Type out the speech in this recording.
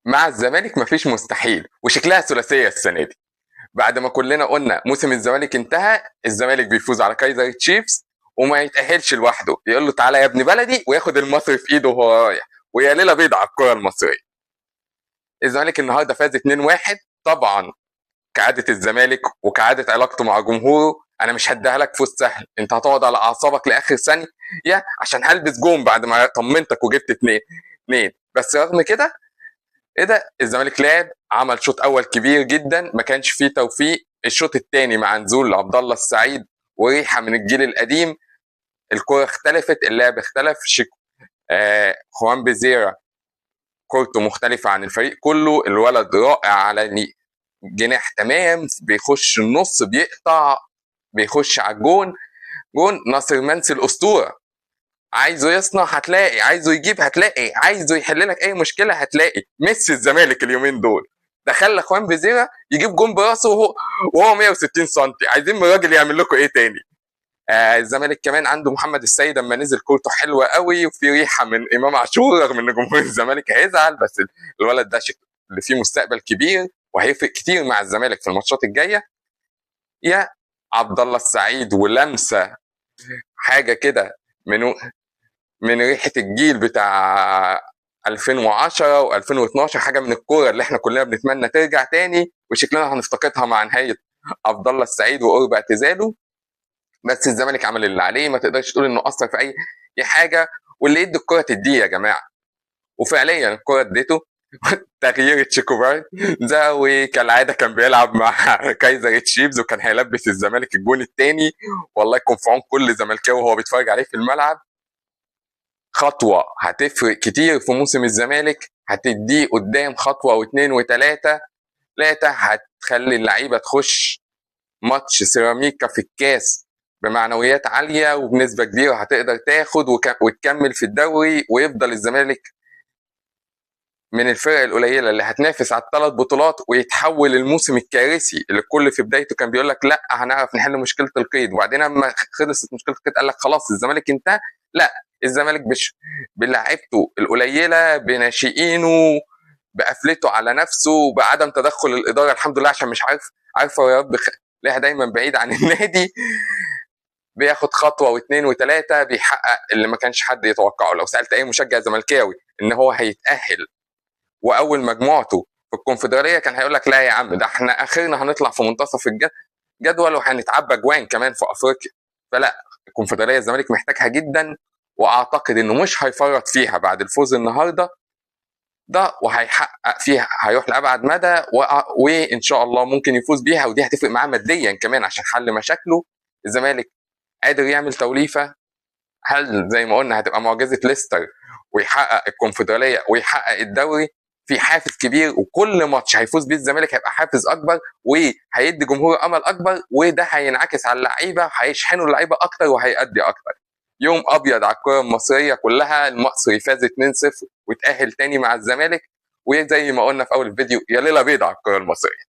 مع الزمالك مفيش مستحيل، وشكلها ثلاثيه السنه دي. بعد ما كلنا قلنا موسم الزمالك انتهى، الزمالك بيفوز على كايزر تشيفز وما يتأهلش لوحده، يقول له تعالى يا ابن بلدي، وياخد المصري في ايده وهو رايح، ويا ليله بيض على الكره المصريه. الزمالك النهارده فاز 2-1. طبعا كعاده الزمالك وكعاده علاقته مع جمهوره، انا مش هديها لك فوز سهل، انت هتقعد على اعصابك لاخر ثانيه يا عشان هلبس جون بعد ما طمنتك وجبت اتنين. بس رغم كده، ايه ده، الزمالك لعب، عمل شوط اول كبير جدا، ما كانش فيه توفيق. الشوط الثاني مع نزول عبد الله السعيد وريحه من الجيل القديم، الكره اختلفت، اللعب اختلف. خوان بيزيرا كورته مختلفه عن الفريق كله، الولد رائع على جناح تمام، بيخش النص بيقطع، بيخش على الجون. جون ناصر منسي الاسطوره، عايزه يصنع هتلاقي، عايزه يجيب هتلاقي، عايزه يحل لك اي مشكله هتلاقي. ميسي الزمالك اليومين دول ده خلى اخوان بيزيرا يجيب جون براسه وهو 160 سم. عايزين من الراجل يعمل لكم ايه تاني؟ الزمالك كمان عنده محمد السيد، اما نزل كورته حلوه قوي، وفي ريحه من امام عاشور، رغم ان جمهور الزمالك هيزعل، بس الولد ده اللي فيه مستقبل كبير وهيفرق كتير مع الزمالك في الماتشات الجايه. يا عبد الله السعيد ولمسه حاجه كده من ريحه الجيل بتاع 2010 و2012، حاجه من الكوره اللي احنا كلنا بنتمنى ترجع تاني، وشكلنا هنفتقدها مع نهايه عبد الله السعيد وقرب اعتزاله. بس الزمالك عمل اللي عليه، ما تقدرش تقول انه اثر في اي حاجه، واللي يدي الكوره تديه يا جماعه، وفعليا الكوره اديته. تغيير تشيكوبار ده، وكالعاده كان بيلعب مع كايزر تشيفز، وكان هيلبس الزمالك الجون الثاني. والله يكون في عون كل زملكاوي وهو بيتفرج عليه في الملعب. خطوه هتفرق كتير في موسم الزمالك، هتديه قدام خطوه واثنين وثلاثه. هتخلي اللعيبه تخش ماتش سيراميكا في الكاس بمعنويات عاليه، وبنسبه كبيره هتقدر تاخد وتكمل في الدوري، ويفضل الزمالك من الفرق القليله اللي هتنافس على الثلاث بطولات، ويتحول الموسم الكارثي اللي الكل في بدايته كان بيقول لك لا هنعرف نحل مشكله القيد، وبعدين لما خلصت مشكله القيد قال لك خلاص الزمالك انتهى. لا، الزمالك مش بلعبته القليله، بناشئينه، بقفلته على نفسه، بعدم تدخل الاداره، الحمد لله، عشان مش عارفه يا رب ليها دايما بعيد عن النادي. بياخد خطوه واثنين وثلاثه، بيحقق اللي ما كانش حد يتوقعه. لو سالت اي مشجع زملكاوي ان هو هيتاهل واول مجموعته في الكونفدراليه، كان هيقول لك لا يا عم، ده احنا اخرنا هنطلع في منتصف الجدول، وهنتعبى جوان كمان في افريقيا. فلا، الكونفدراليه الزمالك محتاجها جدا، واعتقد انه مش هيفرط فيها بعد الفوز النهارده ده، وهيحقق فيها، هيروح لابعد مدى، وان شاء الله ممكن يفوز بيها، ودي هتفرق معاه ماديا كمان عشان حل مشاكله. الزمالك قادر يعمل توليفه، هل زي ما قلنا هتبقى معجزه ليستر ويحقق الكونفدراليه ويحقق الدوري؟ في حافز كبير، وكل ماتش هيفوز بيه الزمالك هيبقى حافز اكبر، وهيدي جمهور امل اكبر، وده هينعكس على اللعيبه، هيشحنوا اللعيبه اكتر وهيأدي اكتر. يوم ابيض على الكره المصريه كلها، المصري فاز 2-0 وتأهل تاني مع الزمالك، وزي ما قلنا في اول الفيديو، يا ليله بيض على الكره المصريه.